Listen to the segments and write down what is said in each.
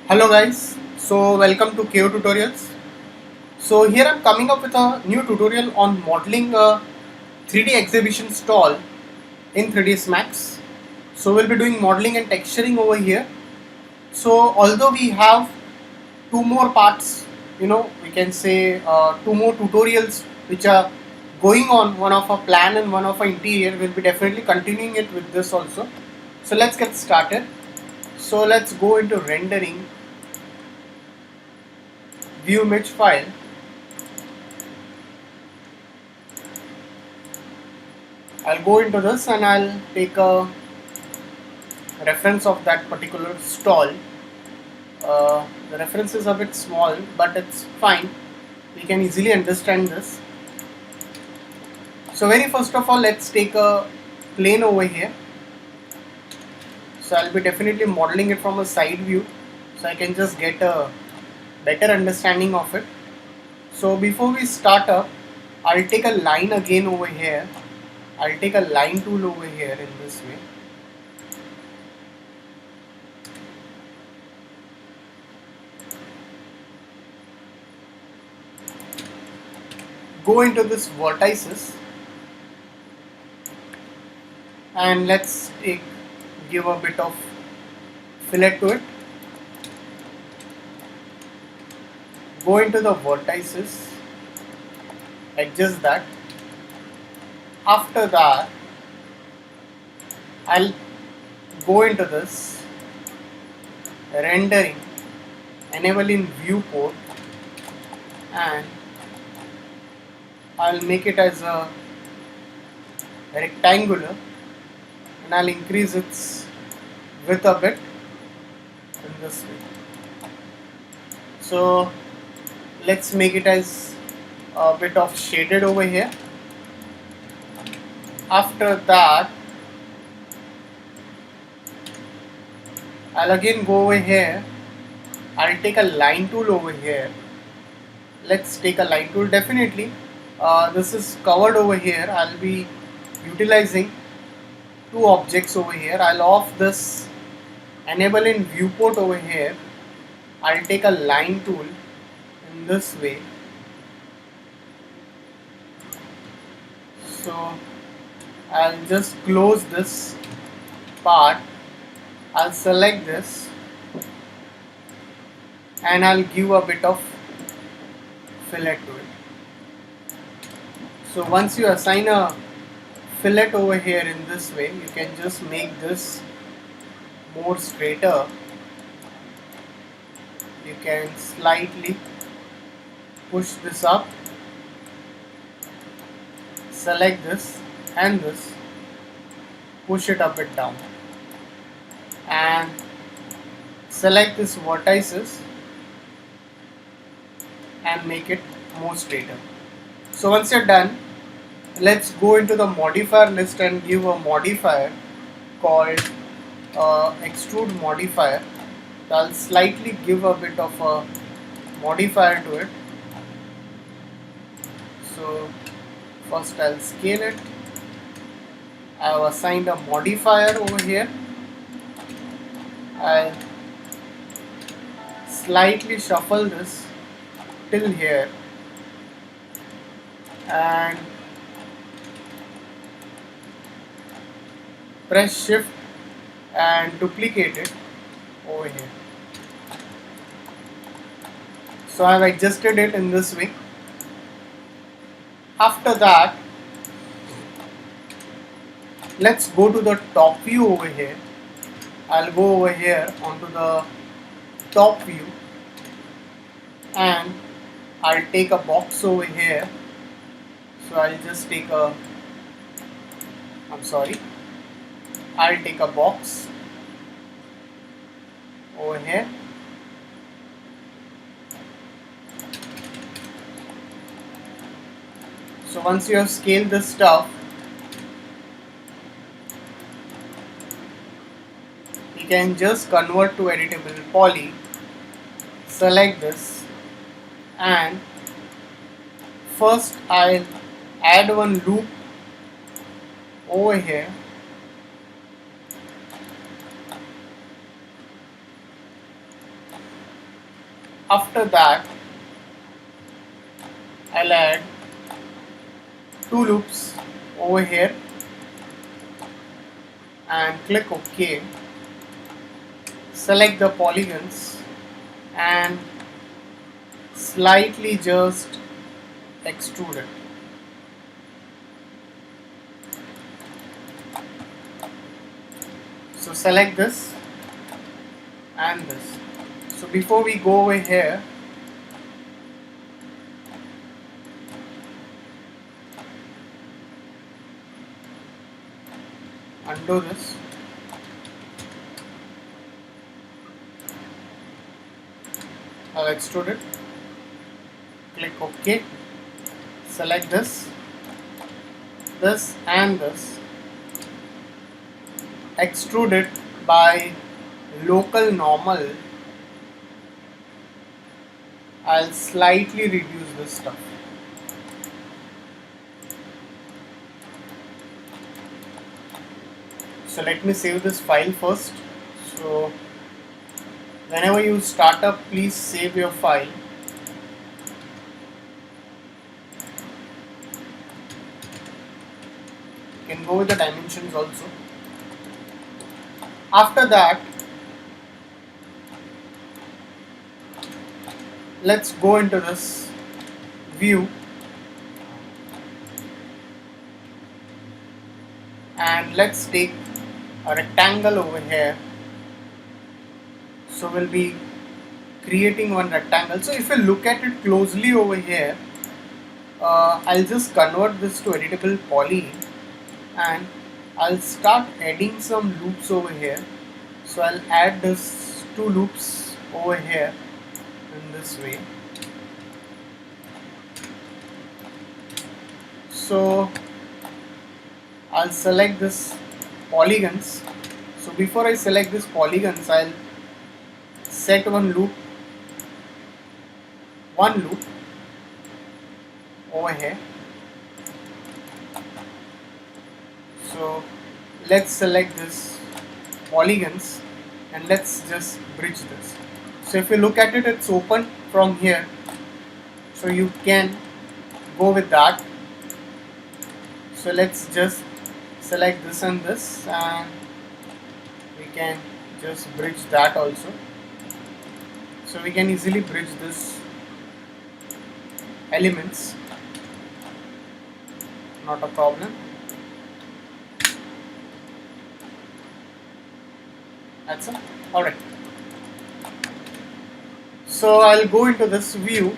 Hello guys, so welcome to KO Tutorials. So here I'm coming up with a new tutorial on modeling a 3D exhibition stall in 3ds Max. So we'll be doing modeling and texturing over here. So although we have two more parts, we can say two more tutorials which are going on, one of a plan and one of a interior. We'll be definitely continuing it with this also. So let's get started. So let's go into rendering, view image file. I'll go into this and I'll take a reference of that particular stall. The reference is a bit small, but it's fine. We can easily understand this. So very first of all, let's take a plane over here. So I'll be definitely modeling it from a side view, so I can just get a better understanding of it. So before we start up, I'll take a line again over here. I'll take a line tool over here in this way. Go into this vertices and let's give a bit of fillet to it. Go into the vertices, adjust that. After that, I'll go into this rendering, enable in viewport, and I'll make it as a rectangular and I'll increase its width a bit in this way. So let's make it as a bit of shaded over here. After that, I'll again go over here. I'll take a line tool over here. Let's take a line tool. Definitely this is covered over here. I'll be utilizing two objects over here. I'll off this, enable in viewport over here. I'll take a line tool in this way. So I'll just close this part. I'll select this and I'll give a bit of fillet to it. So once you assign a fillet over here in this way, you can just make this more straighter. You can slightly push this up, select this and this, push it a bit down and select this vertices and make it more straighter. So once you're done, let's go into the modifier list and give a modifier called extrude modifier. I'll slightly give a bit of a modifier to it. So first I'll scale it. I've assigned a modifier over here. I'll slightly shuffle this till here and press shift and duplicate it over here. So I've adjusted it in this way. After that, let's go to the top view over here. I'll go over here onto the top view and I'll take a box over here. So I'll just take I'll take a box over here. So once you have scaled this stuff, you can just convert to editable poly, select this and first I'll add one loop over here. After that, I'll add two loops over here and click OK. Select the polygons and slightly just extrude it. So select this and this. So before we go over here, undo this. I'll extrude it. Click OK. Select this and this. Extrude it by local normal. I'll slightly reduce this stuff. So let me save this file first. So whenever you start up, please save your file. You can go with the dimensions also. After that, let's go into this view and let's take a rectangle over here. So we'll be creating one rectangle. So if you look at it closely over here, I'll just convert this to editable poly and I'll start adding some loops over here. So I'll add this two loops over here in this way. So I'll select this polygons. So before I select this polygons, I'll set one loop over here. So let's select this polygons and let's just bridge this. So if you look at it, it's open from here, so you can go with that. So let's just select this and this and we can just bridge that also. So we can easily bridge this elements, not a problem. That's it. Alright. So I'll go into this view.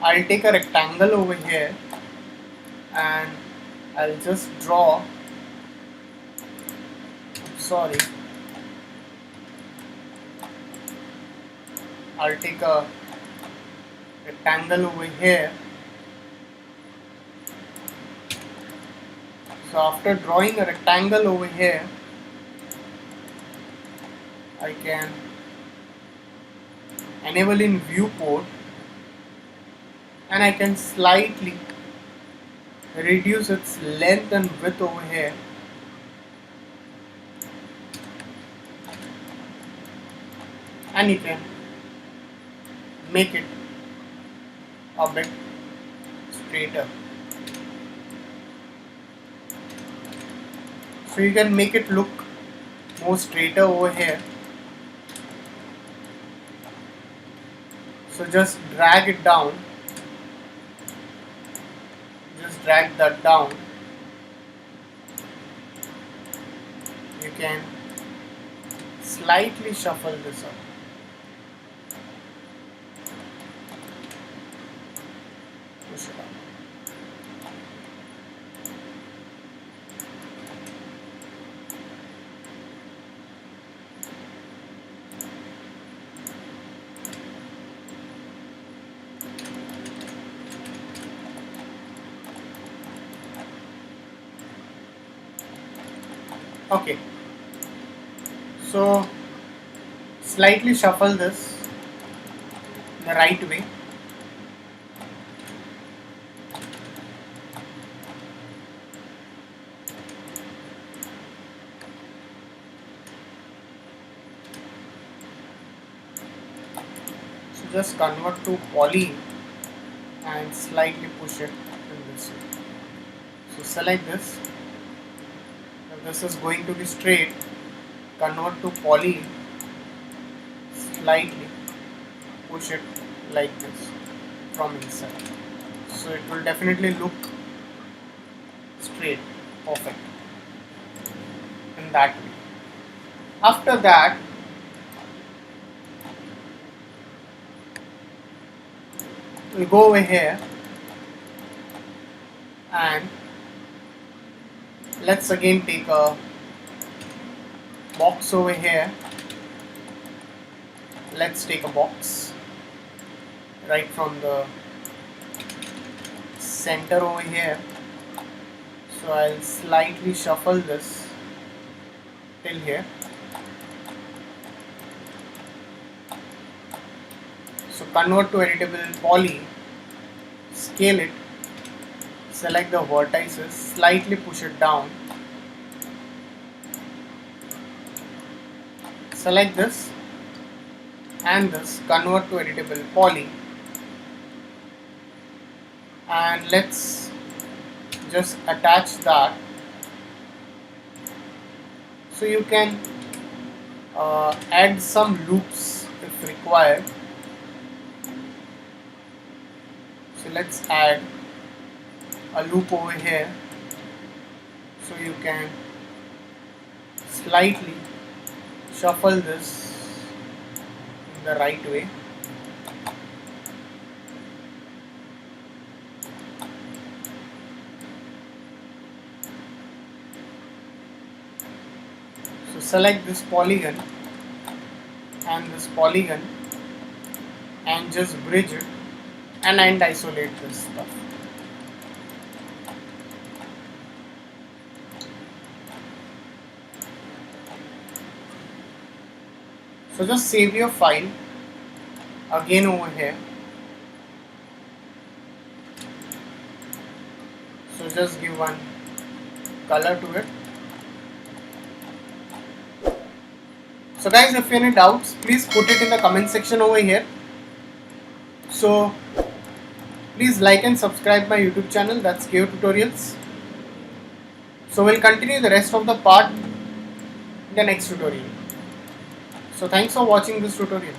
I'll take a rectangle over here and I'll just draw, I'll take a rectangle over here. So after drawing a rectangle over here, I can enable in viewport and I can slightly reduce its length and width over here. And you can make it a bit straighter. So you can make it look more straighter over here. So just drag it down. Just drag that down. You can slightly shuffle this up. Push it up. Okay, so slightly shuffle this the right way just convert to poly and slightly push it in this way. So select this. Now this is going to be straight. Convert to poly, slightly push it like this from inside. So it will definitely look straight, perfect in that way. After that, we'll go over here and let's again take a box over here. Let's take a box right from the center over here. So I'll slightly shuffle this till here. So convert to editable poly, scale it, select the vertices, slightly push it down, select this and this, convert to editable poly, and let's just attach that. So you can add some loops if required. So let's add a loop over here, so you can slightly shuffle this in the right way. So select this polygon and this polygon and just bridge it and isolate this stuff. So just save your file again over here. So just give one color to it. So guys, if you have any doubts, please put it in the comment section over here. So please like and subscribe my YouTube channel, that's KO Tutorials. So we'll continue the rest of the part in the next tutorial. So thanks for watching this tutorial.